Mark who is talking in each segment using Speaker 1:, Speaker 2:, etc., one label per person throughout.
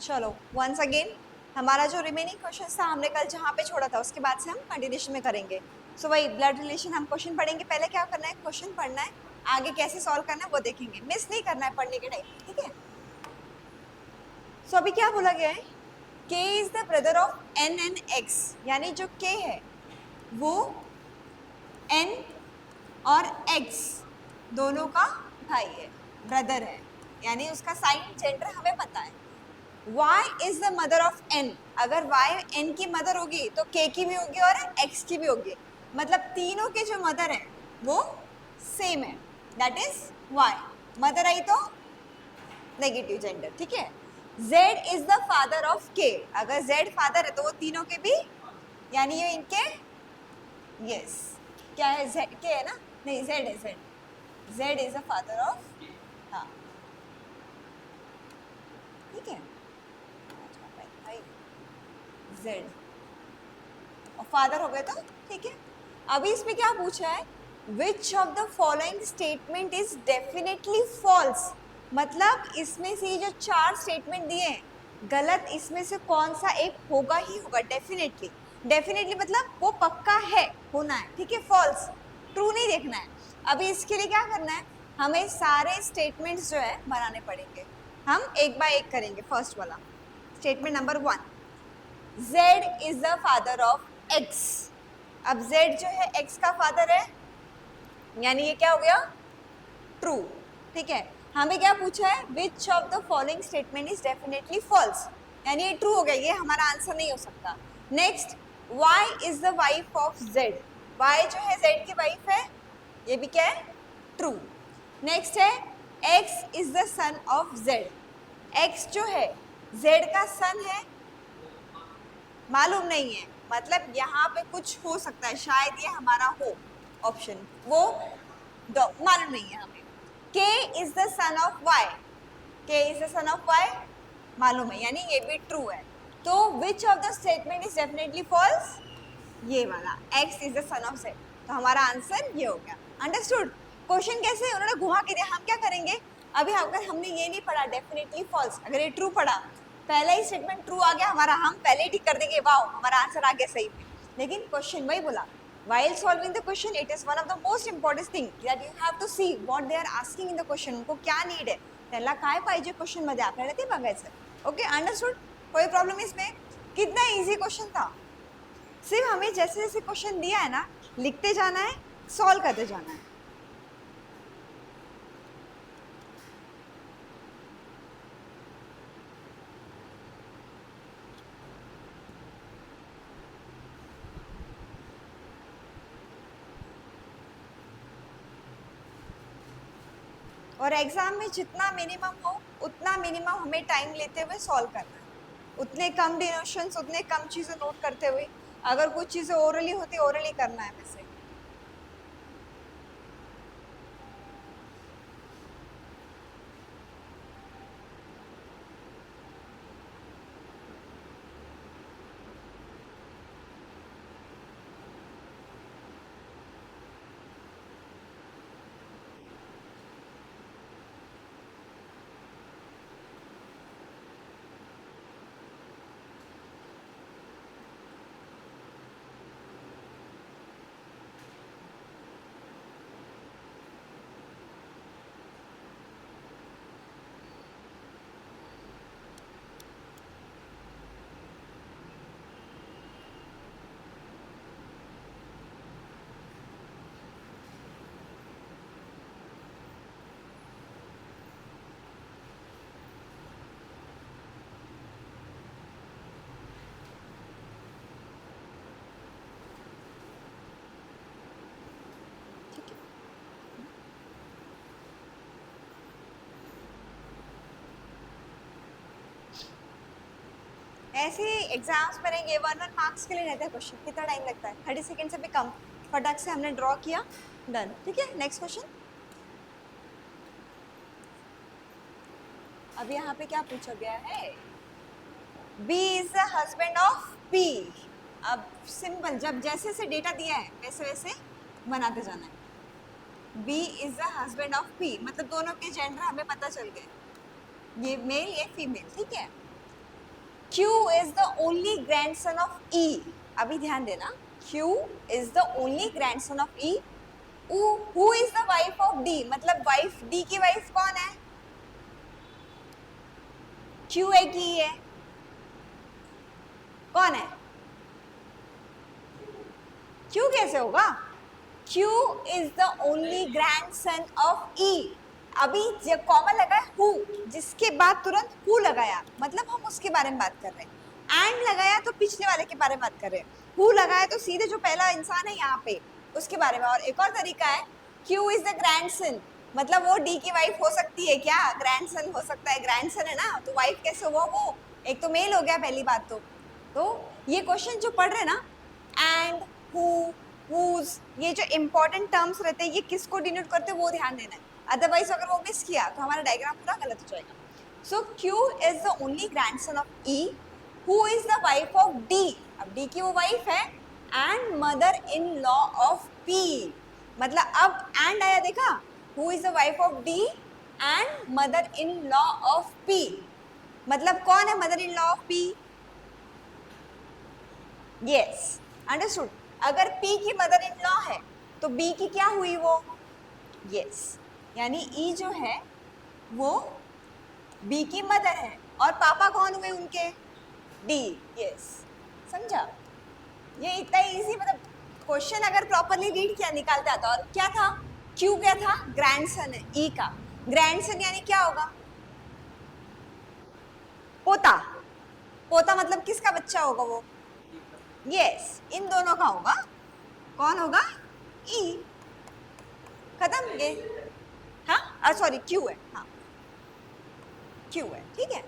Speaker 1: चलो once again हमारा जो रिमेनिंग क्वेश्चन था हमने कल जहाँ पे छोड़ा था उसके बाद से हम कंटिन्यूशन में करेंगे। सो वही ब्लड रिलेशन हम क्वेश्चन पढ़ेंगे। पहले क्या करना है, क्वेश्चन पढ़ना है, आगे कैसे सॉल्व करना है वो देखेंगे, मिस नहीं करना है पढ़ने के टाइम, ठीक है। सो अभी क्या बोला गया है, K is the brother of N and X, यानी जो K है वो N और X दोनों का भाई है, ब्रदर है, यानी उसका साइन जेंडर हमें पता है। Y is the mother of N, अगर Y N की मदर होगी तो K की भी होगी और X की भी होगी, मतलब तीनों के जो मदर है वो सेम है, दैट इज Y। मदर आई तो नेगेटिव जेंडर, ठीक है। Z is the father of K, अगर Z फादर है तो वो तीनों के भी, यानी ये इनके, यस क्या है, Z K है ना, नहीं Z है, Z is the father of, हाँ ठीक है, Z और फादर हो गए तो ठीक है। अभी इसमें क्या पूछा है, which of the following statement is definitely false, मतलब इसमें से ये जो चार स्टेटमेंट दिए हैं गलत, इसमें से कौन सा एक होगा ही होगा, डेफिनेटली। डेफिनेटली मतलब वो पक्का है, होना है, ठीक है। फॉल्स ट्रू नहीं देखना है। अभी इसके लिए क्या करना है, हमें सारे स्टेटमेंट्स जो है बनाने पड़ेंगे, हम एक बाय एक करेंगे। फर्स्ट वाला statement number 1, Z is the father of X, अब Z जो है X का फादर है, यानी ये क्या हो गया, ट्रू, ठीक है। हमें क्या पूछा है, which of the following statement is definitely false, यानी ये ट्रू हो गया, ये हमारा आंसर नहीं हो सकता। Next, Y is the wife of Z, Y जो है Z की वाइफ है, ये भी क्या है, ट्रू। नेक्स्ट है, X is the son of Z, X जो है Z का सन है, मालूम नहीं है, मतलब यहाँ पे कुछ हो सकता है, शायद ये हमारा हो ऑप्शन, वो मालूम नहीं है हमें। K is the son of Y, K is the son of Y मालूम है, यानी ये भी ट्रू है। तो which of the statement is definitely false, ये वाला X is the son of Z, तो हमारा आंसर ये हो गया। अंडरस्टूड। क्वेश्चन कैसे उन्होंने घुमा के दिया, हम क्या करेंगे, अभी अगर हमने ये नहीं पढ़ा डेफिनेटली फॉल्स, अगर ये ट्रू पढ़ा, पहला ही स्टेटमेंट ट्रू आ गया हमारा, हम पहले ही ठीक कर देंगे, वाओ हमारा आंसर आ गया सही में। लेकिन क्वेश्चन वही बोला, while solving the question it is one of the most important thing that you have to see what they are asking in the question, उनको क्या नीड है, त्याला काय पाहिजे क्वेश्चन मध्ये आपल्याला ते बघायचं। ओके अंडरस्टूड, कोई प्रॉब्लम इसमें, कितना इजी क्वेश्चन था, सिर्फ हमें जैसे जैसे क्वेश्चन दिया है ना लिखते जाना है, सॉल्व करते जाना है। और एग्जाम में जितना मिनिमम हो उतना मिनिमम हमें टाइम लेते हुए सॉल्व करना है, उतने कम डिनोशंस, उतने कम चीजें नोट करते हुए, अगर कुछ चीजें ओरली होती ओरली करना है वैसे। ऐसे एग्जाम्स में रहेंगे 1-1 मार्क्स के लिए रहते हैं क्वेश्चन, कितना टाइम लगता है, 30 सेकंड से भी कम, फटाक से हमने ड्रॉ किया, डन, ठीक है। नेक्स्ट क्वेश्चन, अब यहाँ पे क्या पूछा गया है, B is the husband of P, अब सिंपल, जब जैसे जैसे डेटा दिया है वैसे वैसे बनाते जाना है। B is the husband of P, मतलब दोनों के जेंडर हमें पता चल गए, ये मेल ये फीमेल, ठीक है। Q is the only grandson of E. अभी ध्यान देना, Q is the only grandson of E. Who is the wife of D? मतलब wife, D की wife कौन है? Q है कि E है? कौन है? Q कैसे होगा? Q is the only grandson of E. अभी जब कॉमन लगा है who, जिसके बाद तुरंत who लगाया, मतलब हम उसके बारे में बात कर रहे हैं. And लगाया तो पिछले वाले के बारे में बात कर रहे हैं. Who लगाया तो सीधे जो पहला इंसान है यहाँ पे उसके बारे में. और एक और तरीका है, Q is the grandson, मतलब वो D की वाइफ हो सकती है क्या? ग्रैंडसन हो सकता है, ग्रैंडसन है ना, तो वाइफ कैसे हुआ वो? एक तो मेल हो गया पहली बात तो ये क्वेश्चन जो पढ़ रहे ना, एंड, हु, whose, ये जो इंपॉर्टेंट टर्म्स रहते हैं ये किसको डिनोट करते हैं वो ध्यान देना है. अदरवाइज अगर वो मिस किया तो हमारा डायग्राम पूरा गलत हो जाएगा. सो Q is the only grandson of E. Who is the wife of D? अब D की वो वाइफ है, and mother in law of P. मतलब अब एंड आया, देखा? Who is the wife of D and mother in law of P. मतलब कौन है mother in law of P? Yes, understood. अगर P की मदर इन लॉ है तो B की क्या हुई वो? यस, यानी E जो है वो B की मदर है, और पापा कौन हुए उनके? D. यस, समझा? ये इतना इजी, मतलब क्वेश्चन अगर प्रॉपरली रीड किया निकालते आता. और क्या था? Q क्या था? ग्रैंडसन है E का. ग्रैंडसन यानी क्या होगा? पोता. पोता मतलब किसका बच्चा होगा वो? यस, इन दोनों का होगा. कौन होगा? E. खत्म ये. हाँ, सॉरी, Q है. हाँ, Q है, ठीक है,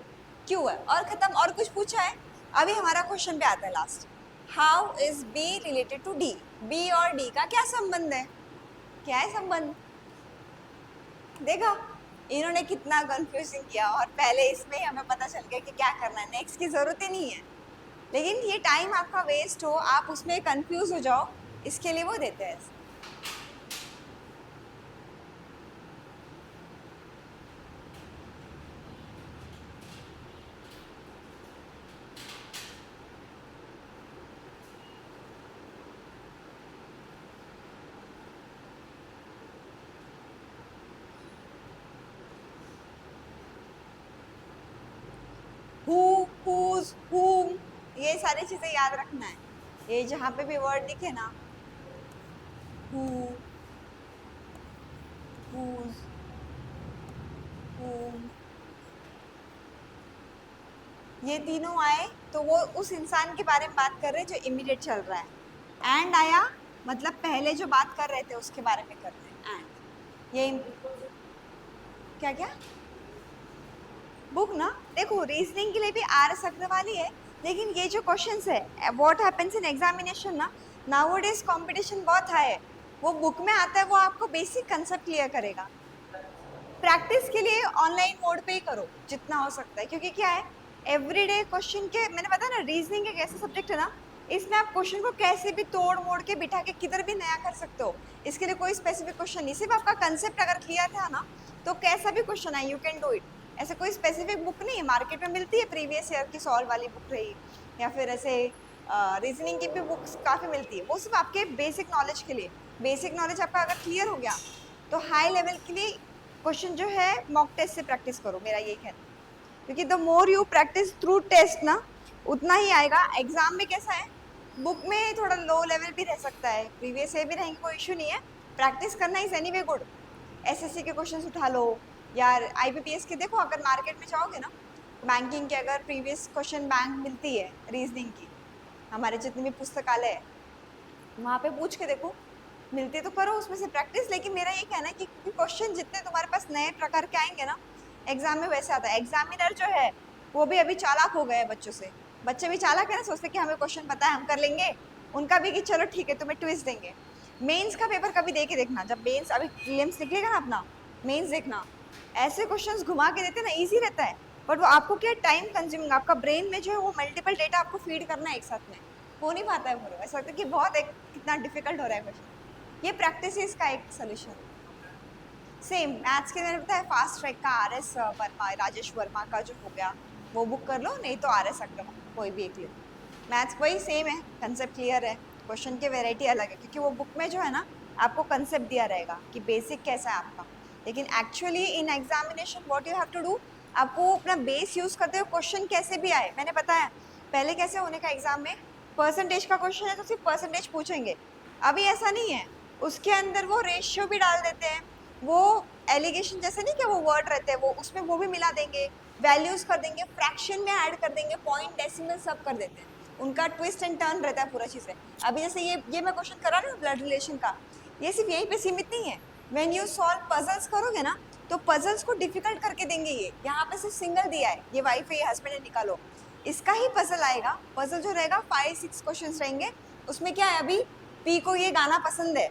Speaker 1: Q है, और खत्म. और कुछ पूछा है? अभी हमारा क्वेश्चन पे आता है last. How is B related to D? B और D का क्या संबंध है? क्या है संबंध? देखा, इन्होंने कितना कंफ्यूजिंग किया, और पहले इसमें ही हमें पता चल गया कि क्या करना है. नेक्स्ट की जरूरत ही नहीं है. लेकिन ये टाइम आपका वेस्ट हो, आप उसमें कंफ्यूज हो जाओ, इसके लिए वो देते हैं. who, whose, whom, ये सारी चीजें याद रखना है. ये जहाँ पे भी वर्ड दिखे ना, who, whose, whom, ये तीनों आए तो वो उस इंसान के बारे में बात कर रहे हैं जो इमीडिएट चल रहा है. एंड आया मतलब पहले जो बात कर रहे थे उसके बारे में कर रहे हैं. एंड ये क्या क्या बुक ना, देखो रीजनिंग के लिए भी RS अग्रवाल है. लेकिन ये जो क्वेश्चंस है, व्हाट हैपेंस इन एग्जामिनेशन ना, नाउअडेज कंपटीशन बहुत हाई है. वो बुक में आता है, वो आपको बेसिक कंसेप्ट क्लियर करेगा. प्रैक्टिस के लिए ऑनलाइन मोड पे ही करो जितना हो सकता है, क्योंकि क्या है, एवरीडे क्वेश्चन के, मैंने बताया ना, रीजनिंग एक ऐसा सब्जेक्ट है ना, इसमें आप क्वेश्चन को कैसे भी तोड़ मोड़ के बिठा के किधर भी नया कर सकते हो. इसके लिए कोई स्पेसिफिक क्वेश्चन नहीं, सिर्फ आपका कंसेप्ट अगर क्लियर था ना तो कैसा भी क्वेश्चन है यू कैन डू इट. ऐसे कोई स्पेसिफिक बुक नहीं है, मार्केट में मिलती है, प्रीवियस ईयर की सॉल्व वाली बुक रही, या फिर ऐसे रीजनिंग की भी बुक्स काफ़ी मिलती है. वो सिर्फ आपके बेसिक नॉलेज के लिए. बेसिक नॉलेज आपका अगर क्लियर हो गया तो हाई लेवल के लिए क्वेश्चन जो है मॉक टेस्ट से प्रैक्टिस करो, मेरा यही कहना है. क्योंकि the more you practice through test ना, उतना ही आएगा. एग्जाम में कैसा है, बुक में थोड़ा लो लेवल भी रह सकता है, प्रीवियस ईयर भी रहेंगे, कोई इशू नहीं है. प्रैक्टिस करना इज एनीवे गुड. SSC के क्वेश्चंस उठा लो, यार IBPS के. देखो अगर मार्केट में जाओगे ना, बैंकिंग के अगर प्रीवियस क्वेश्चन बैंक मिलती है रीजनिंग की, हमारे जितने भी पुस्तकालय है वहाँ पे पूछ के देखो, मिलते तो करो उसमें से प्रैक्टिस. लेकिन मेरा ये कहना है कि क्वेश्चन जितने तुम्हारे पास नए प्रकार के आएंगे ना एग्जाम में, वैसे आता है. एग्जामिनर जो है वो भी अभी चालाक हो गए बच्चों से. बच्चे भी चालाक है ना, सोचते कि हमें क्वेश्चन पता है हम कर लेंगे. उनका भी कि चलो ठीक है तुम्हें ट्विस्ट देंगे. मेंस का पेपर कभी दे के देखना, जब मेंस अभी प्रीलिम्स निकलेगा ना अपना, मेंस देखना, ऐसे क्वेश्चंस घुमा के देते ना, इजी रहता है. बट वो आपको क्या टाइम कंज्यूमिंग, आपका ब्रेन में जो है वो मल्टीपल डेटा आपको फीड करना है एक साथ में, हो नहीं पाता है. वो ऐसा लगता है कि बहुत एक कितना डिफिकल्ट हो रहा है क्वेश्चन. ये प्रैक्टिस है इसका एक सोल्यूशन. सेम मैथ्स के मैंने बताया फास्ट ट्रैक का RS वर्मा, राजेश वर्मा का जो हो गया, वो बुक कर लो, नहीं तो RS अग्रवाल कोई भी एक ले लो। मैथ्स वही सेम है, कंसेप्ट क्लियर है, क्वेश्चन की वेराइटी अलग है, क्योंकि वो बुक में जो है ना आपको कंसेप्ट दिया रहेगा कि बेसिक कैसा है आपका, लेकिन actually in examination what you have to do, आपको अपना बेस यूज करते हुए क्वेश्चन कैसे भी आए, मैंने बताया पहले कैसे होने का एग्जाम में, परसेंटेज का क्वेश्चन है तो सिर्फ परसेंटेज पूछेंगे, अभी ऐसा नहीं है, उसके अंदर वो रेशियो भी डाल देते हैं, वो एलिगेशन जैसे नहीं कि वो वर्ड रहते हैं, वो उसमें वो भी मिला देंगे, वैल्यूज कर देंगे, फ्रैक्शन में ऐड कर देंगे, पॉइंट डेसिमल सब कर देते हैं, उनका ट्विस्ट एंड टर्न रहता है पूरा चीजें। अभी जैसे ये मैं क्वेश्चन करा रही हूँ ब्लड रिलेशन का, ये सिर्फ यहीं पे सीमित नहीं है, व्हेन यू सॉल्व पजल्स करोगे ना तो पजल्स को डिफिकल्ट करके देंगे, ये यहाँ पे सिर्फ सिंगल दिया है, ये वाइफ है, ये हस्बैंड है, निकालो, इसका ही पजल आएगा, पजल जो रहेगा 5-6 क्वेश्चन रहेंगे, उसमें क्या है, अभी पी को ये गाना पसंद है,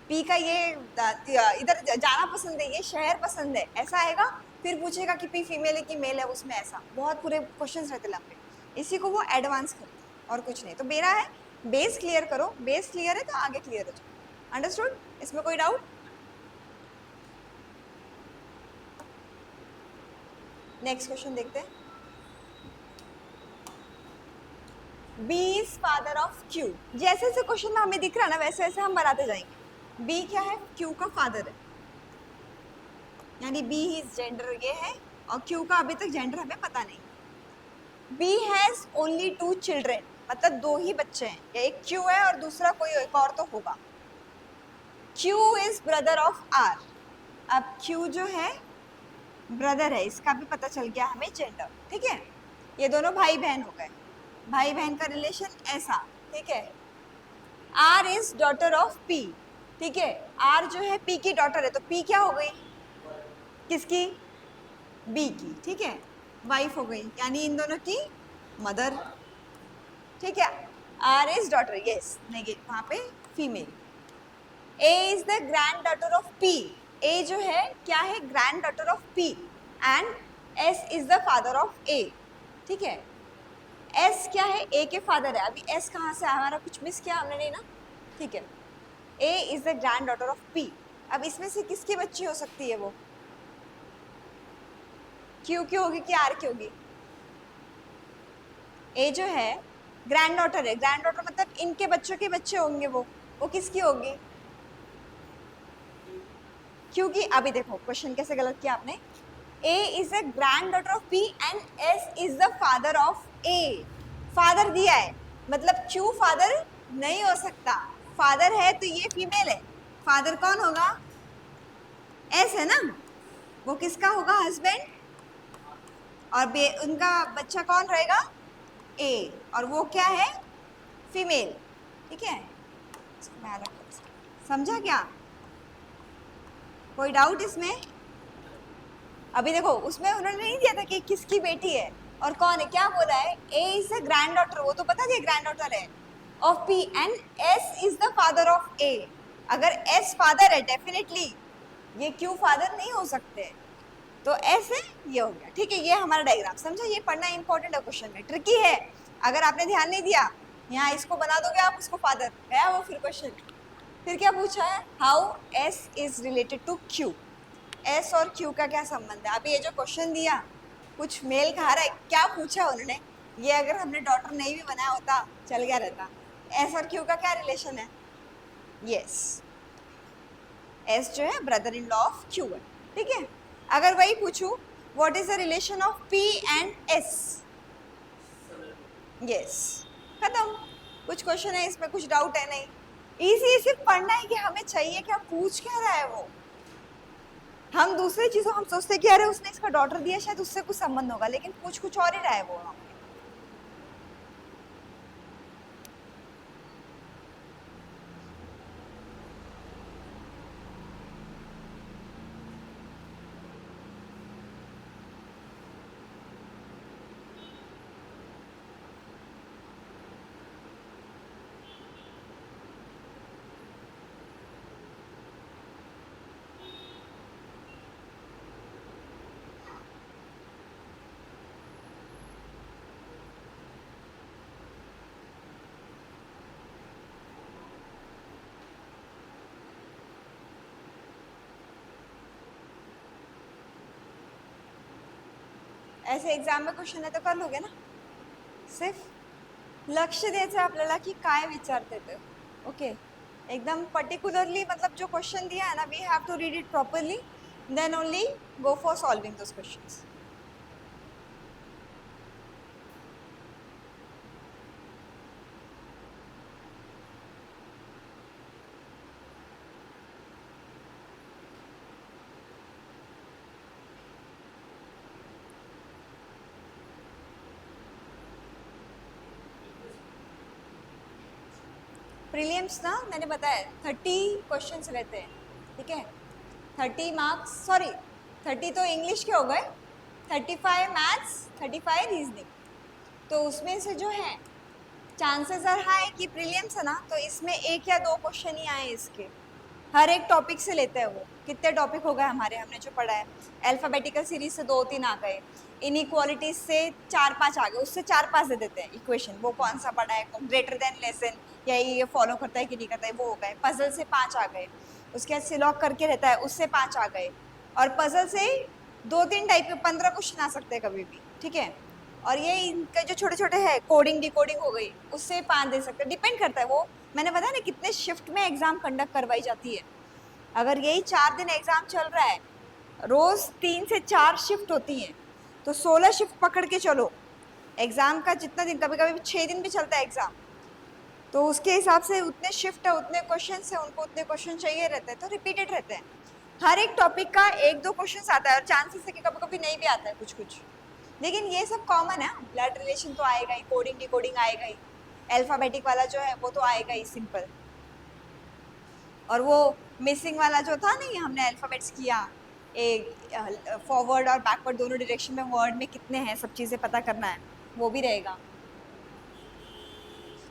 Speaker 1: पी का ये इधर जाना पसंद है, ये शहर पसंद है, ऐसा आएगा, फिर पूछेगा कि पी फीमेल है कि मेल है, उसमें ऐसा बहुत पूरे क्वेश्चंस रहते लंबे, इसी को वो एडवांस करते हैं और कुछ नहीं। तो मेरा है बेस क्लियर करो, बेस क्लियर है तो आगे क्लियर हो जाओ, अंडरस्टूड, इसमें कोई डाउट? नेक्स्ट क्वेश्चन देखते हैं, B is father of Q, जैसे जैसे क्वेश्चन हमें दिख रहा है ना वैसे वैसे हम बनाते जाएंगे, B क्या है, Q का फादर है, यानी B इज जेंडर ये है, और Q का अभी तक जेंडर हमें पता नहीं। B हैज ओनली 2 चिल्ड्रेन, मतलब 2 ही बच्चे हैं, या एक Q है और दूसरा कोई एक और तो होगा, Q is brother of R, अब Q जो है ब्रदर है, इसका भी पता चल गया हमें जेंडर, ठीक है, ये दोनों भाई बहन हो गए, भाई बहन का रिलेशन ऐसा, ठीक है, R is daughter of P, ठीक है, R जो है P की डॉटर है, तो P क्या हो गई, किसकी, B की, ठीक है, वाइफ हो गई, यानी इन दोनों की मदर, ठीक है, R इज डॉटर, यस, नहीं वहां पे female, A is the grand daughter of P, A जो है क्या है, grand daughter of P, and S is the father of A, ठीक है, S क्या है, A के फादर है, अभी S कहाँ से हमारा कुछ मिस किया हमने नहीं ना, ठीक है, A is the grand daughter of P, अब इसमें से किसकी बच्ची हो सकती है वो, Q की होगी कि R की होगी, A जो है ग्रैंड डॉटर है, ग्रैंड डॉटर मतलब इनके बच्चों के बच्चे होंगे, वो किसकी होगी, क्योंकि अभी देखो क्वेश्चन कैसे गलत किया आपने, A is a grand daughter of P and S is the father of A, father दिया है मतलब Q फादर नहीं हो सकता, फादर है तो ये फीमेल है, फादर कौन होगा, S है ना, वो किसका होगा, हस्बैंड, और उनका बच्चा कौन रहेगा, A, और वो क्या है, फीमेल, ठीक है, समझा क्या, कोई डाउट इसमें? अभी देखो उसमें उन्होंने नहीं दिया था कि किसकी बेटी है और कौन है, क्या बोला है, A is the grand daughter, वो तो पता है ग्रैंड डॉटर है of P and S is the father of A, अगर S फादर है डेफिनेटली ये Q फादर नहीं हो सकते, तो S है, ये हो गया, ठीक है, ये हमारा डायग्राम, समझा, ये पढ़ना इंपॉर्टेंट है, क्वेश्चन में ट्रिकी है, अगर आपने ध्यान नहीं दिया यहाँ इसको बना दोगे आप उसको फादर, गया वो फिर क्वेश्चन, फिर क्या पूछा है, how S is related to Q, S और Q का क्या संबंध है, अभी ये जो क्वेश्चन दिया कुछ मेल खा रहा है, क्या पूछा उन्होंने, ये अगर हमने डॉटर नहीं भी बनाया होता चल गया रहता, S और Q का क्या रिलेशन है, यस, S जो है brother in law of Q है, ठीक है, अगर वही पूछूं what is the relation of P and S, yes, खत्म, कुछ क्वेश्चन है इसमें, कुछ डाउट है नहीं, इजी, सिर्फ पढ़ना है कि हमें चाहिए क्या, पूछ क्या रहा है वो, हम दूसरी चीजों हम सोचते कि अरे उसने इसका डॉटर दिया शायद उससे कुछ संबंध होगा, लेकिन पूछ कुछ और ही रहा है वो, ऐसे एक्झाम में क्वेश्चन आहे तर कर लोगे ना. सिर्फ लक्ष द्यायचं आपल्याला की काय विचारते ते. ओके, एकदम पर्टिक्युलरली मतलब जो क्वेश्चन दिया है ना, we have to read it properly, then only go for solving those questions. Prelims ना मैंने बताया 30 क्वेश्चंस रहते हैं, ठीक है. 30 मार्क्स, सॉरी 30 तो इंग्लिश के हो गए, 35 मैथ्स, 35 रीजनिंग. तो उसमें से जो है चांसेस आर हाई कि प्रीलिम्स है ना, तो इसमें एक या दो क्वेश्चन ही आए इसके. हर एक टॉपिक से लेते हैं. वो कितने टॉपिक हो गए हमारे, हमने जो पढ़ा है अल्फाबेटिकल सीरीज से 2-3 आ गए, इनइक्वालिटीज से 4-5 आ गए, उससे 4-5 दे देते हैं इक्वेशन. वो कौन सा पढ़ा है, ग्रेटर देन लेस देन, या ये फॉलो करता है कि नहीं करता है, वो हो गए. पजल से 5 आ गए, उसके बाद सिलॉक करके रहता है, उससे 5 आ गए. और पजल से 2-3 टाइप के 15 क्वेश्चन आ सकते हैं कभी भी, ठीक है. और ये इनके जो छोटे छोटे है, कोडिंग डिकोडिंग हो गई, उससे 5 दे सकते हैं. डिपेंड करता है, वो मैंने बताया ना कितने शिफ्ट में एग्जाम कंडक्ट करवाई जाती है. अगर यही 4 दिन एग्जाम चल रहा है, रोज 3 से 4 शिफ्ट होती हैं, तो 16 शिफ्ट पकड़ के चलो. एग्जाम का जितना दिन, कभी कभी 6 दिन भी चलता है एग्जाम, तो उसके हिसाब से उतने शिफ्ट है, उतने क्वेश्चन है, उनको उतने क्वेश्चन चाहिए रहते हैं, तो रिपीटेड रहते हैं. हर एक टॉपिक का 1-2 क्वेश्चन आता है, और चांसेस है कि कभी कभी नहीं भी आता है कुछ कुछ, लेकिन ये सब कॉमन है. ब्लड रिलेशन तो आएगा ही, कोडिंग डिकोडिंग आएगा ही, अल्फाबेटिक वाला जो है वो तो आएगा ही सिंपल. और वो मिसिंग वाला जो था नहीं, हमने अल्फाबेट्स किया, एक फॉरवर्ड और बैकवर्ड दोनों डायरेक्शन में वर्ड में कितने हैं, सब चीज़ें पता करना है, वो भी रहेगा.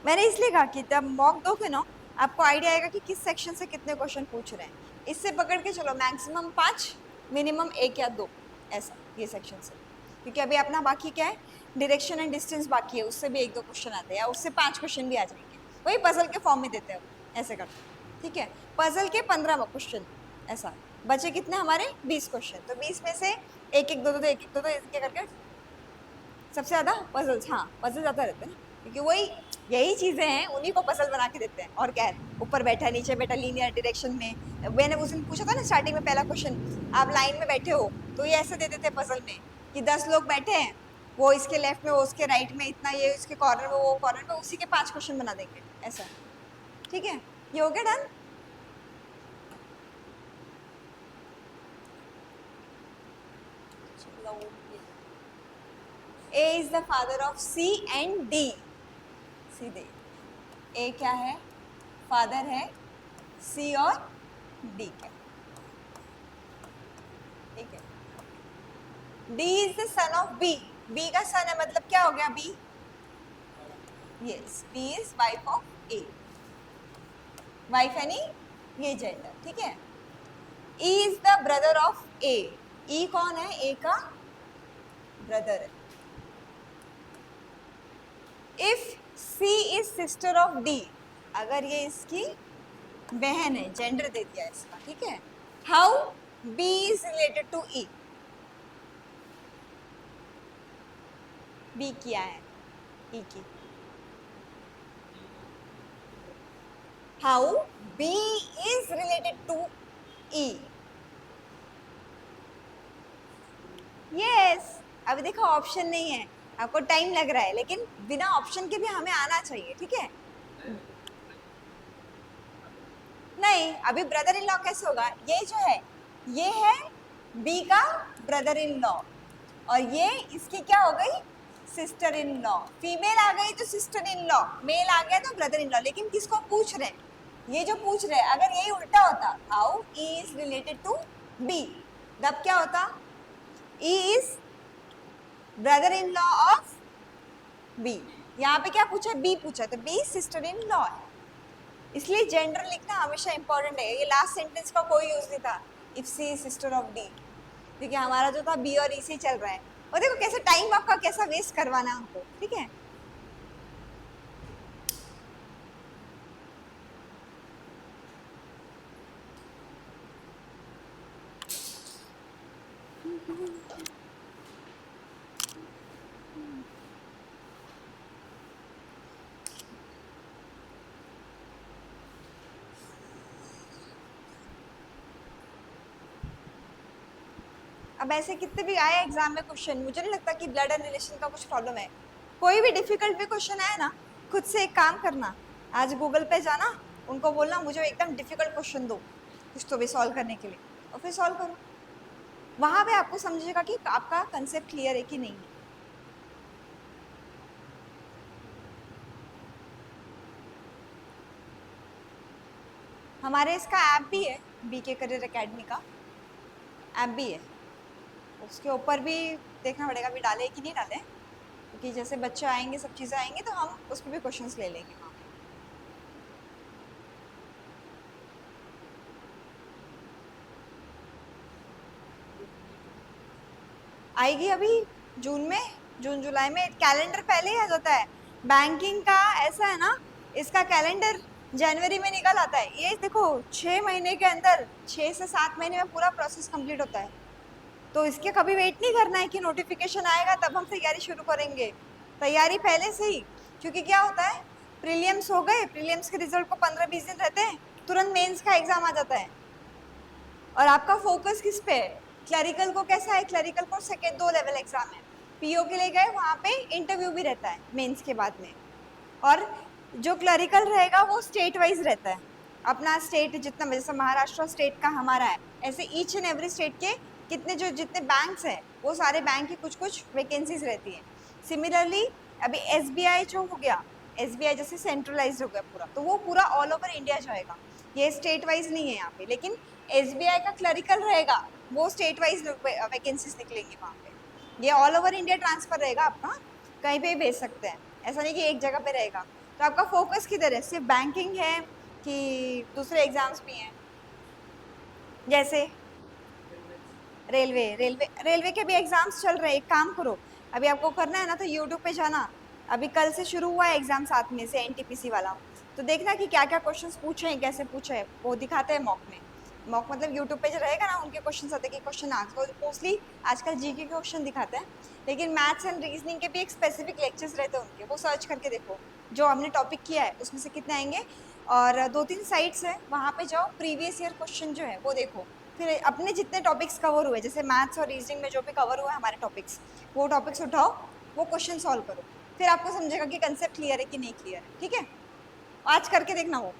Speaker 1: मैंने इसलिए कहा कि जब मॉक दोगे ना, आपको आइडिया आएगा कि किस सेक्शन से कितने क्वेश्चन पूछ रहे हैं. इससे पकड़ के चलो मैक्सिमम 5, मिनिमम 1 या 2, ऐसा ये सेक्शन से. क्योंकि अभी अपना बाकी क्या है, डायरेक्शन एंड डिस्टेंस बाकी है, उससे भी 1-2 क्वेश्चन आते हैं, या उससे 5 क्वेश्चन भी आ जाएंगे. वही पजल के फॉर्म में देते हैं, ऐसे करते हैं, ठीक है. पजल के 15 क्वेश्चन, ऐसा. बचे कितने हमारे 20 क्वेश्चन, तो 20 में से एक एक दो दो, एक एक दो दो, एक करके सबसे ज्यादा पजल्स. हाँ, पजल ज्यादा रहते हैं ना, क्योंकि वही यही चीजें हैं, उन्हीं को पजल बना के देते हैं. और क्या है, ऊपर बैठा नीचे बैठा, लीनियर डायरेक्शन में. मैंने उस दिन पूछा था ना स्टार्टिंग में, पहला क्वेश्चन, आप लाइन में बैठे हो, तो ये ऐसे दे देते हैं पजल में कि 10 लोग बैठे हैं, वो इसके लेफ्ट में, वो उसके राइट में, इतना ये इसके कॉर्नर में, वो कॉर्नर में, उसी के 5 क्वेश्चन बना देंगे, ऐसा. ठीक है, ये हो गया done. A is the father of C and D. सीधे A क्या है, फादर है, C और D क्या, ठीक है. D is the son of B. B का सन है, मतलब क्या हो गया B? Yes, B is wife of A. Wife यानी ये जेंडर, ठीक है. E is the brother of A. E कौन है, A का ब्रदर है. If C is sister of D, अगर ये इसकी बहन है, जेंडर दे दिया इसका, ठीक है. How B is related to E? B क्या है, E की. How B is related to E? Yes. अभी देखो ऑप्शन नहीं है, आपको टाइम लग रहा है, लेकिन बिना ऑप्शन के भी हमें आना चाहिए, ठीक है. नहीं, अभी ब्रदर इन लॉ कैसे होगा, ये जो है ये है बी का ब्रदर इन लॉ, और ये इसकी क्या हो गई, सिस्टर इन लॉ. फीमेल आ गई तो सिस्टर इन लॉ, मेल आ गया तो ब्रदर इन लॉ. लेकिन किसको पूछ रहे हैं, ये जो पूछ रहे हैं, अगर यही उल्टा होता, how E is related to B, तब क्या होता, E is brother in law of B. यहाँ पे क्या पूछा, बी पूछा, तो बी सिस्टर इन लॉ है. इसलिए जेंडर लिखना हमेशा इंपॉर्टेंट है. ये लास्ट सेंटेंस का कोई यूज नहीं था, if C is sister of D, क्योंकि हमारा जो था बी और ई से चल रहा है. और देखो कैसे टाइम आपका कैसा वेस्ट करवाना है हमको, ठीक है. अब ऐसे कितने भी आए एग्जाम में क्वेश्चन, मुझे नहीं लगता कि ब्लड एंड रिलेशन का कुछ प्रॉब्लम है। कोई भी डिफिकल्ट भी क्वेश्चन आए ना, खुद से एक काम करना, आज गूगल पे जाना, उनको बोलना मुझे एकदम डिफिकल्ट क्वेश्चन दो कुछ तो भी सॉल्व करने के लिए, और फिर सॉल्व करो। वहां पे आपको समझेगा कि आपका कंसेप्ट क्लियर है कि नहीं है। हमारे इसका ऐप भी है, बीके करियर एकेडमी का ऐप भी है, उसके ऊपर भी देखना पड़ेगा अभी डाले कि नहीं डाले, क्योंकि जैसे बच्चे आएंगे सब चीज़ें आएंगी तो हम उस पर भी क्वेश्चंस ले लेंगे वहाँ पे। आएगी अभी जून में, जून जुलाई में। कैलेंडर पहले ही आ जाता है बैंकिंग का, ऐसा है ना, इसका कैलेंडर जनवरी में निकल आता है। ये देखो 6 महीने के अंदर, 6 से 7 महीने में पूरा प्रोसेस कंप्लीट होता है। तो इसके कभी वेट नहीं करना है कि नोटिफिकेशन आएगा तब हम तैयारी शुरू करेंगे, तैयारी पहले से ही। क्योंकि क्या होता है, प्रीलिम्स हो गए, प्रीलिम्स के रिजल्ट को 15-20 दिन रहते हैं, तुरंत मेंस का एग्जाम आ जाता है, और आपका फोकस किस पे है? क्लरिकल को कैसा है, क्लरिकल को सेकेंड 2 लेवल एग्जाम है, पीओ के लिए गए वहाँ पे इंटरव्यू भी रहता है मेंस के बाद में। और जो क्लरिकल रहेगा वो स्टेट वाइज रहता है, अपना स्टेट जितना, जैसे महाराष्ट्र स्टेट का हमारा है, ऐसे ईच एंड एवरी स्टेट के जितने बैंक्स हैं वो सारे बैंक की कुछ कुछ वैकेंसीज रहती हैं। सिमिलरली अभी एसबीआई जो हो गया, एसबीआई जैसे सेंट्रलाइज हो गया पूरा, तो वो पूरा ऑल ओवर इंडिया जाएगा, ये स्टेट वाइज नहीं है यहाँ पे। लेकिन एसबीआई का क्लरिकल रहेगा, वो स्टेट वाइज वैकेंसीज निकलेंगी वहाँ पे, ये ऑल ओवर इंडिया ट्रांसफर रहेगा आपका, कहीं पे भेज सकते हैं, ऐसा नहीं कि एक जगह पे रहेगा। तो आपका फोकस किधर है, सिर्फ बैंकिंग है कि दूसरे एग्जाम्स भी हैं? जैसे रेलवे के भी एग्जाम्स चल रहे हैं। एक काम करो, अभी आपको करना है ना तो यूट्यूब पे जाना, अभी कल से शुरू हुआ है एग्जाम 7 में से एनटीपीसी वाला, तो देखना कि क्या क्या क्वेश्चंस पूछे हैं, कैसे पूछे हैं, वो दिखाते हैं मॉक में। मॉक मतलब यूट्यूब पे जो रहेगा ना, उनके क्वेश्चन आते हैं कि क्वेश्चन आंसर, मोस्टली आजकल जीके के क्वेश्चन दिखाते हैं, लेकिन मैथ्स एंड रीजनिंग के भी एक स्पेसिफिक लेक्चर्स रहते हैं उनके, वो सर्च करके देखो जो हमने टॉपिक किया है उसमें से कितने आएंगे। और 2-3 साइट्स है, वहाँ पे जाओ, प्रीवियस ईयर क्वेश्चन जो है वो देखो, फिर अपने जितने टॉपिक्स कवर हुए, जैसे मैथ्स और रीजनिंग में जो भी कवर हुआ है हमारे टॉपिक्स, वो टॉपिक्स उठाओ, वो क्वेश्चन सॉल्व करो, फिर आपको समझेगा कि कंसेप्ट क्लियर है कि नहीं क्लियर है। ठीक है, आज करके देखना वो,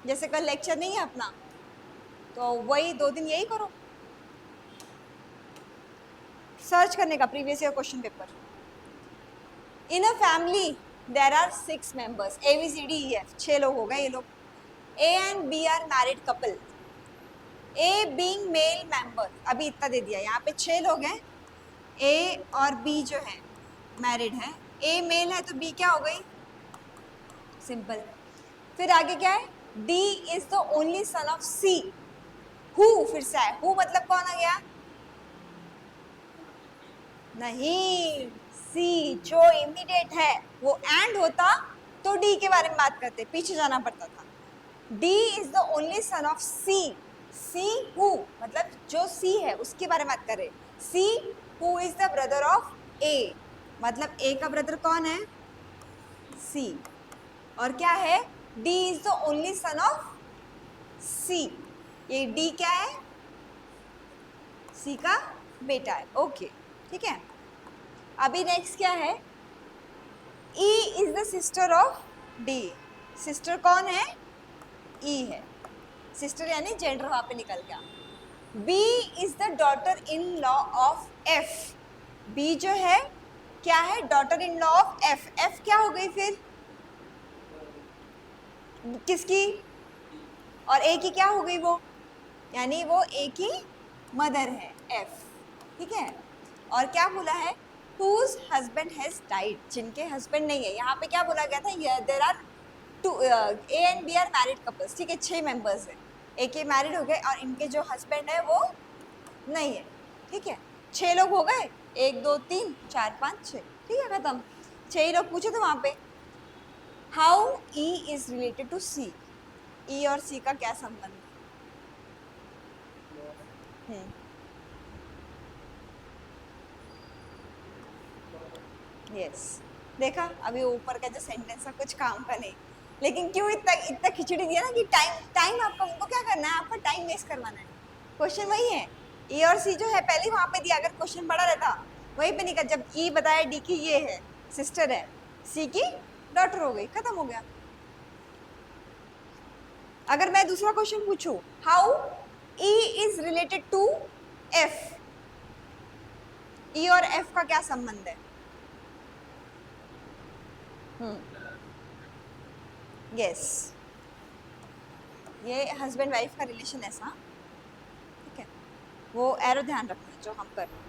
Speaker 1: जैसे कल लेक्चर नहीं है अपना, तो वही 2 दिन यही करो, सर्च करने का previous year question paper. In a family there are 6 members, ABCDEF, 6 लोग हो गए ये लोग। A and B are married couple, A being male member, अभी इतना दे दिया, यहाँ पे 6 लोग हैं, A और B जो है मैरिड है, A मेल है तो B क्या हो गई, सिंपल। फिर आगे क्या है, D is the only son of C, who फिर से है, who मतलब कौन आ गया, नहीं, C जो इमीडिएट है, वो एंड होता तो D के बारे में बात करते, पीछे जाना पड़ता था। D is the only son of C, C who मतलब जो C है उसके बारे में बात कर रहे, C who is the brother of A, मतलब A का ब्रदर कौन है, C, और क्या है, D is the only son of C, ये D क्या है, C का बेटा है। ओके ठीक है, अभी नेक्स्ट क्या है, E is the sister of D, sister कौन है, E है, सिस्टर यानी जेंडर वहां पे निकल गया। B is the daughter in law of F, B जो है क्या है, daughter in law of F, F क्या हो गई फिर किसकी, और A की क्या हो गई वो, यानी वो A की मदर है F, ठीक है। और क्या बोला है, whose husband has died, जिनके हस्बैंड नहीं है, यहाँ पे क्या बोला गया था, there are A and B are married couples, ठीक है, 6 मेंबर्स है, एक ये मैरिड हो गए और इनके जो हस्बैंड है वो नहीं है, ठीक है। 6 लोग हो गए, 1 2 3 4 5 6, ठीक है, खत्म। 6 ही लोग पूछे थे वहां पे। How E is related to C, E और C का क्या संबंध है, यस देखा, अभी ऊपर का जो सेंटेंस है कुछ काम का नहीं, लेकिन क्यों इतना इतना खिचड़ी दिया ना कि टाइम आपका, उनको क्या करना है, आपका टाइम वेस्ट करवाना है, क्वेश्चन वही है, ए और सी जो है पहले वहां पे दिया, अगर क्वेश्चन बड़ा रहता वहीं पे निकल, जब ई बताया डी की ये है सिस्टर है, सी की डॉटर हो गई, खत्म हो गया। अगर मैं दूसरा क्वेश्चन पूछूं, how E is related to F, E और एफ का क्या संबंध है? यस, ये हस्बैंड वाइफ का रिलेशन ऐसा, ठीक है, वो एरो ध्यान रखना जो हम कर रहे हैं।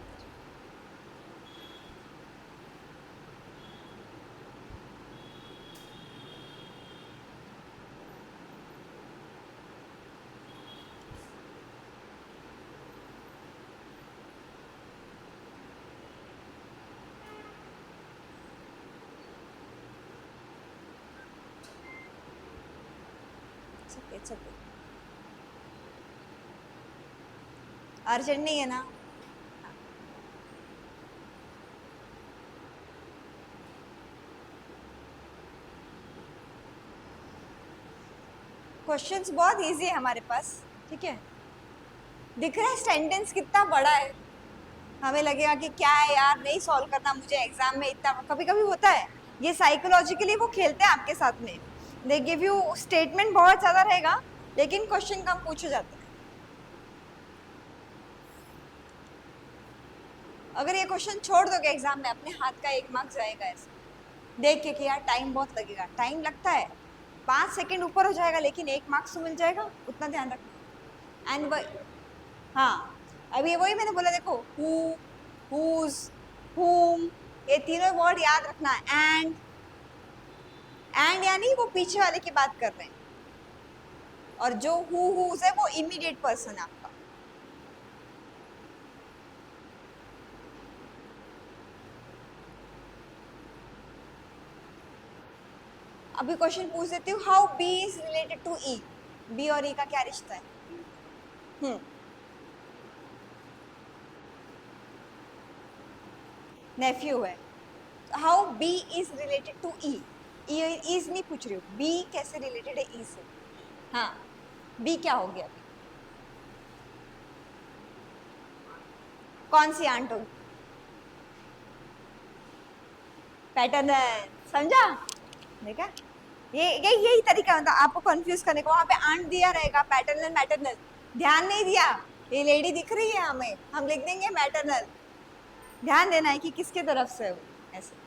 Speaker 1: It's okay. अर्जेंट नहीं है ना? क्वेश्चंस बहुत इजी है हमारे पास, ठीक है। दिख रहा है सेंटेंस कितना बड़ा है, हमें लगेगा कि क्या है यार, नहीं सॉल्व करना मुझे एग्जाम में इतना, कभी कभी होता है ये साइकोलॉजिकली वो खेलते हैं आपके साथ में, दे गिव यू स्टेटमेंट बहुत ज्यादा रहेगा लेकिन क्वेश्चन कम पूछे जाते हैं। अगर ये क्वेश्चन छोड़ दोगे एग्जाम में, अपने हाथ का 1 मार्क जाएगा ऐसे देख के कि यार टाइम बहुत लगेगा, टाइम लगता है 5 सेकंड ऊपर हो जाएगा लेकिन 1 मार्क्स तो मिल जाएगा, उतना ध्यान रखना। एंड हाँ, अभी वही मैंने बोला, देखो हु, हुज, हुम, ये तीनों वर्ड याद रखना है। एंड यानी वो पीछे वाले की बात कर रहे हैं, और जो हुज है वो इमीडिएट पर्सन है आपका। अभी क्वेश्चन पूछ देती हूँ, how B is related to E, B और ई का क्या रिश्ता है? नेफ्यू है। How B is related to E, is नहीं पूछ रही हूँ, बी कैसे रिलेटेड है ई से? हाँ, बी क्या हो गया अभी? कौन सी आंट होगी? पैटर्नल, समझा? देखा, ये यही तरीका होता है आपको कंफ्यूज करने का, वहां पे आंट दिया रहेगा पैटर्नल मैटरनल, ध्यान नहीं दिया, ये लेडी दिख रही है हमें, हम लिख देंगे मैटरनल, ध्यान देना है कि किसके तरफ से हो, ऐसे।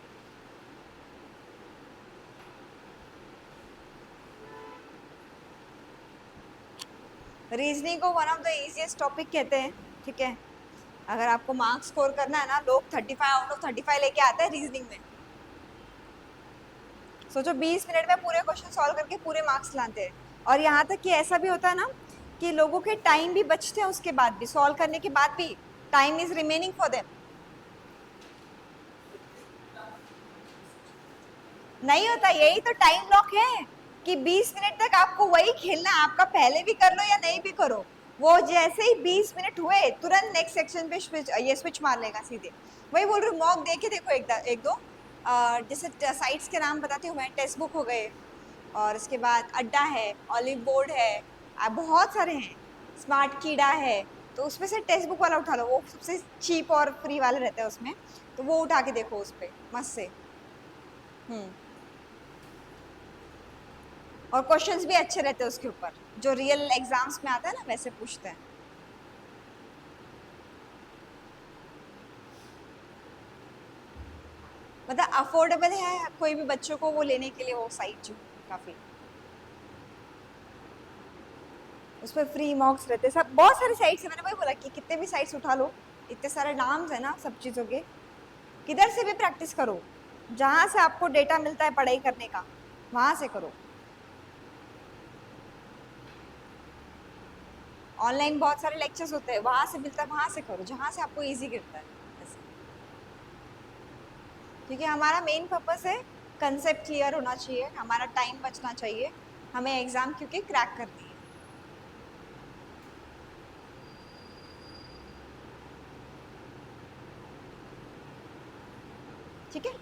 Speaker 1: रीजनिंग को one of the easiest topic कहते हैं, ठीक है। अगर आपको मार्क्स स्कोर करना है ना, लोग 35 आउट ऑफ 35 लेके आते हैं रीजनिंग में। सोचो 20 मिनट में पूरे क्वेश्चन सॉल्व करके पूरे मार्क्स लाते हैं, और यहाँ तक कि ऐसा भी होता है ना कि लोगों के टाइम भी बचते हैं, उसके बाद भी सॉल्व करने के बाद भी time is remaining for them. नहीं होता, यही तो टाइम ब्लॉक है कि 20 मिनट तक आपको वही खेलना, आपका पहले भी कर लो या नहीं भी करो, वो जैसे ही 20 मिनट हुए तुरंत नेक्स्ट सेक्शन पे स्विच मार लेगा सीधे। वही बोल रही हूँ, मॉक दे के देखो एक दो, जैसे साइट्स के नाम बताती हूँ मैं, टेक्स्ट बुक हो गए, और उसके बाद अड्डा है, ऑलिव बोर्ड है, बहुत सारे हैं, स्मार्ट कीड़ा है, तो उसमें से टेक्स्ट बुक वाला उठा लो, वो सबसे चीप और फ्री वाले रहते हैं उसमें, तो वो उठा के देखो उस पर मस्त से। और क्वेश्चंस भी अच्छे रहते हैं उसके ऊपर, जो रियल एग्जाम्स में आता है ना वैसे पूछते हैं। मतलब अफोर्डेबल है कोई भी बच्चों को वो लेने के लिए, वो साइट जो काफी, उस पर फ्री मॉक्स रहते हैं, सब बहुत सारी साइट्स है, मैंने वही बोला कि कितने भी साइट्स उठा लो, इतने सारे नाम्स है ना सब चीजों के, किधर से भी प्रैक्टिस करो, जहां से आपको डेटा मिलता है पढ़ाई करने का वहां से करो। ऑनलाइन बहुत सारे लेक्चर्स होते हैं, वहां से मिलता है वहां से करो, जहां से आपको इजी गिरता है ऐसे। क्योंकि हमारा मेन पर्पस है कंसेप्ट क्लियर होना चाहिए, हमारा टाइम बचना चाहिए, हमें एग्जाम क्योंकि क्रैक करनी है, ठीक है।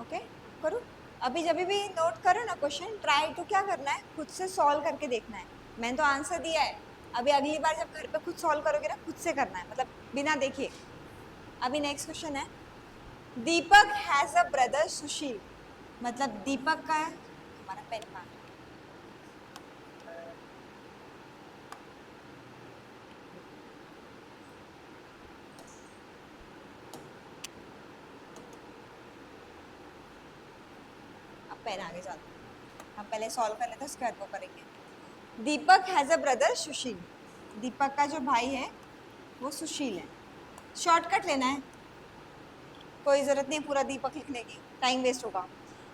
Speaker 1: ओके करो। अभी जब भी नोट करो ना क्वेश्चन, ट्राई टू क्या करना है, खुद से सॉल्व करके देखना है। मैंने तो आंसर दिया है, अभी अगली बार जब घर पे खुद सॉल्व करोगे ना, खुद से करना है, मतलब बिना देखे। अभी नेक्स्ट क्वेश्चन है, दीपक हैज अ ब्रदर सुशील, मतलब दीपक का है, हमारा पेन कहाँ है? अब पेन आगे जाता, हम पहले सॉल्व कर लेते हैं, उसके बाद वो करेंगे। दीपक हैज अ ब्रदर सुशील, दीपक का जो भाई है वो सुशील है। शॉर्टकट लेना है, कोई जरूरत नहीं पूरा दीपक लिखने की, टाइम वेस्ट होगा।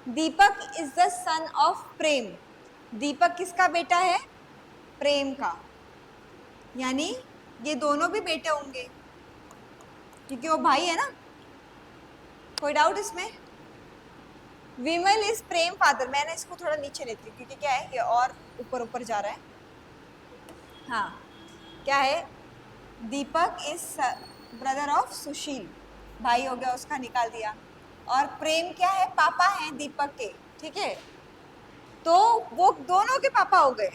Speaker 1: दीपक इज द सन ऑफ प्रेम, दीपक किसका बेटा है, प्रेम का, यानी ये दोनों भी बेटे होंगे क्योंकि वो भाई है ना। कोई डाउट इसमें? विमल इज प्रेम फादर, मैंने इसको थोड़ा नीचे लेती हूँ क्योंकि क्या है ये और ऊपर ऊपर जा रहा है। हाँ क्या है, दीपक इज ब्रदर ऑफ सुशील, भाई हो गया उसका, निकाल दिया। और प्रेम क्या है, पापा हैं दीपक के, ठीक है, तो वो दोनों के पापा हो गए।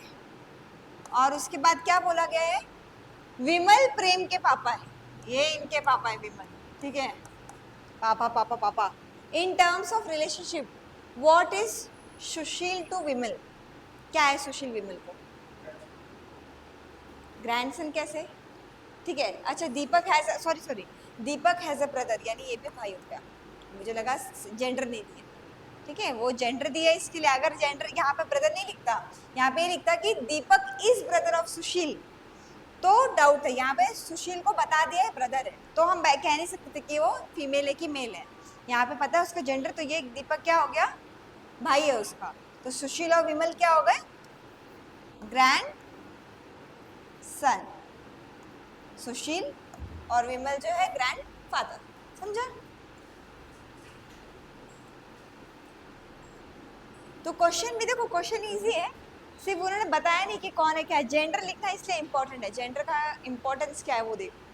Speaker 1: और उसके बाद क्या बोला गया है, विमल प्रेम के पापा है, ये इनके पापा है विमल, ठीक है, पापा पापा पापा। In terms of relationship what is Sushil to Vimal, क्या है सुशील विमल को, ग्रैंडसन कैसे, ठीक है। अच्छा Deepak has, sorry Deepak has a brother, यानी ये भी भाई हो गया, मुझे लगा जेंडर नहीं दिया, ठीक है, वो जेंडर दिया इसके लिए, अगर जेंडर यहाँ पे ब्रदर नहीं लिखता, यहाँ पे लिखता कि दीपक इज ब्रदर ऑफ सुशील, तो डाउट है, यहाँ पे सुशील को बता दिया है ब्रदर है, तो हम कह नहीं सकते कि वो फीमेल है कि मेल है, यहाँ पे पता है उसका जेंडर, तो ये दीपक क्या हो गया, भाई है उसका, तो सुशील और विमल क्या हो गए, ग्रैंड सन, सुशील और विमल जो है ग्रैंड फादर, समझा। तो क्वेश्चन भी देखो, क्वेश्चन इजी है, सिर्फ उन्होंने बताया नहीं कि कौन है क्या है, जेंडर लिखना इसलिए इंपॉर्टेंट है, जेंडर का इंपॉर्टेंस क्या है वो देखो।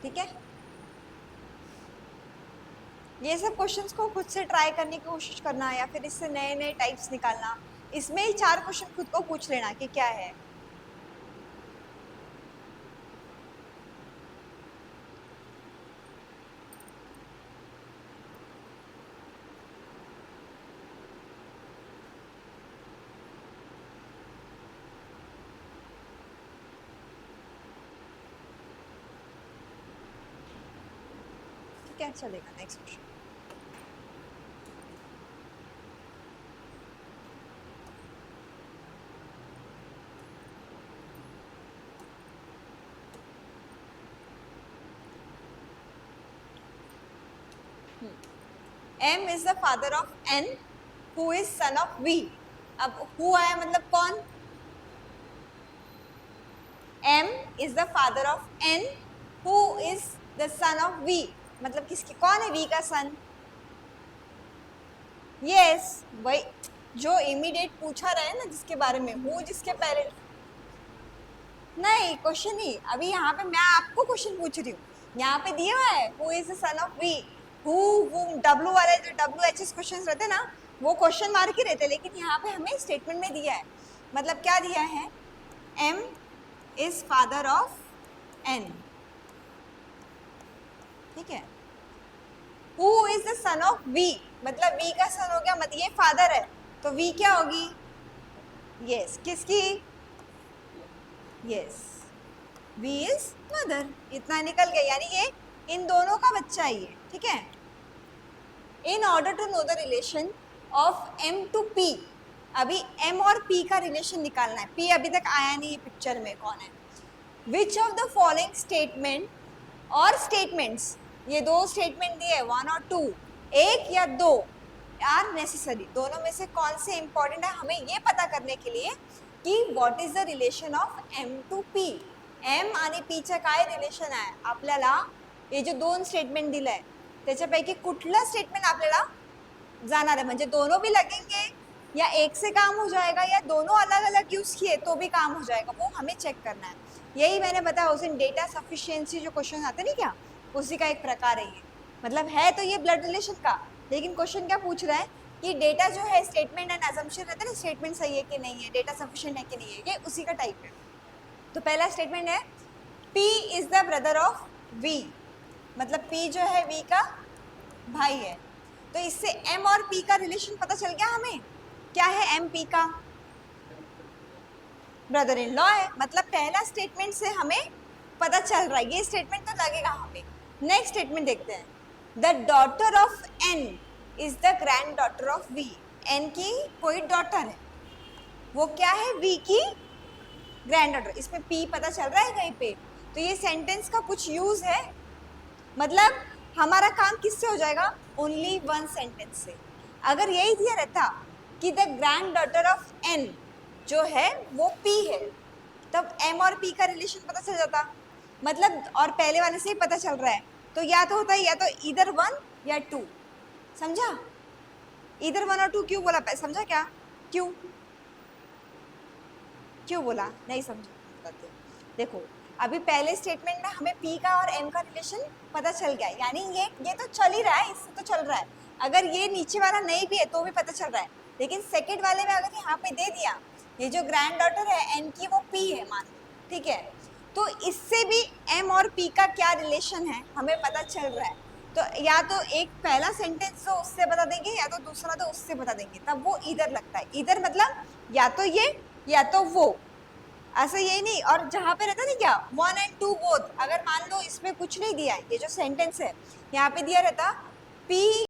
Speaker 1: ठीक है, ये सब क्वेश्चंस को खुद से ट्राई करने की कोशिश करना, या फिर इससे नए नए टाइप्स निकालना, इसमें ही 4 क्वेश्चन खुद को पूछ लेना कि क्या है। ठीक है चलेगा, next question. M is the father of N, who is son of V। अब who आया मतलब कौन, M is the father of N, who is the son of V, मतलब किसकी, कौन है V का सन, यस वही जो इमीडिएट पूछा रहे ना जिसके बारे में, हु जिसके पहले, नहीं क्वेश्चन ही, अभी यहाँ पे मैं आपको क्वेश्चन पूछ रही हूँ, यहाँ पे दिया हुआ है who is the son of V, who W वाले जो WH क्वेश्चन रहते ना वो क्वेश्चन मार्क ही रहते, लेकिन यहाँ पे हमें स्टेटमेंट में दिया है, मतलब क्या दिया है, M is father of N, ठीक है, who is the son of V, मतलब V का सन हो गया, मतलब ये फादर है, तो V क्या होगी, यस किसकी, यस, वी इज मदर, इतना निकल गया, यानी ये इन दोनों का बच्चा ही है, ठीक है। In order to know the relation of m to p, अभी m और p का रिलेशन निकालना है। p अभी तक आया नहीं है पिक्चर में, कौन है। Which of the following statement और स्टेटमेंट्स, ये दो स्टेटमेंट दिए, 1 और 2, एक या दो आर नेसेसरी, दोनों में से कौन से इंपॉर्टेंट है हमें ये पता करने के लिए की what is the relation of m to p, m आणि p चं काय रिलेशन आहे आपल्याला, हे जे दोन स्टेटमेंट दिलंय त्याच्यापैकी कुठलं स्टेटमेंट आपल्याला जाणार है, म्हणजे दोनों भी लगेंगे या एक से काम हो जाएगा या दोनों अलग अलग यूज किए तो भी काम हो जाएगा, वो हमें चेक करना है। यही मैंने बताया उस दिन डेटा सफिशिएंसी जो क्वेश्चन आते नहीं क्या, उसी का एक प्रकार है ये। मतलब है तो ये ब्लड रिलेशन का, लेकिन क्वेश्चन क्या पूछ रहा है कि डेटा जो है स्टेटमेंट एंड अजम्पशन रहता है ना, स्टेटमेंट सही है कि नहीं है, डेटा सफिशिएंट है कि नहीं है, ये उसी का टाइप है। तो पहला स्टेटमेंट है P is the brother of V, मतलब P जो है V का भाई है। तो इससे M और P का रिलेशन पता चल गया हमें, क्या है M P का ब्रदर इन लॉ है, मतलब पहला स्टेटमेंट से हमें पता चल रहा है, ये स्टेटमेंट तो लगेगा हमें। नेक्स्ट स्टेटमेंट देखते हैं, the daughter of N is the grand daughter of V, N की कोई डॉटर है, वो क्या है V की ग्रैंड डॉटर, इसमें P पता चल रहा है कहीं पे, तो ये सेंटेंस का कुछ यूज है, मतलब हमारा काम किससे हो जाएगा, ओनली वन सेंटेंस से। अगर यही दिया रहता कि the grand daughter of N जो है वो P है, तब M और P का रिलेशन पता चल जाता, मतलब और पहले वाले से ही पता चल रहा है, तो या तो होता है या तो इधर 1 या 2, समझा। इधर 1 और 2 क्यों बोला, समझा क्या, क्यों क्यों बोला, नहीं समझा। देखो अभी पहले स्टेटमेंट में हमें P का और M का रिलेशन पता चल गया, यानी ये तो चल ही रहा है, इससे तो चल रहा है। अगर ये नीचे वाला नहीं भी है तो भी पता चल रहा है, लेकिन सेकंड वाले में अगर यहाँ पे दे दिया ये जो ग्रैंड डॉटर है N की वो P है मान, ठीक है, तो इससे भी M और P का क्या रिलेशन है हमें पता चल रहा है। तो या तो एक पहला सेंटेंस तो उससे बता देंगे या तो दूसरा तो उससे बता देंगे, तब वो इधर लगता है, इधर मतलब या तो ये या तो वो, ऐसा यही नहीं। और जहाँ पे रहता नहीं क्या 1 and 2 बोथ, अगर मान लो इसमें कुछ नहीं दिया है, ये जो सेंटेंस है यहाँ पे दिया रहता P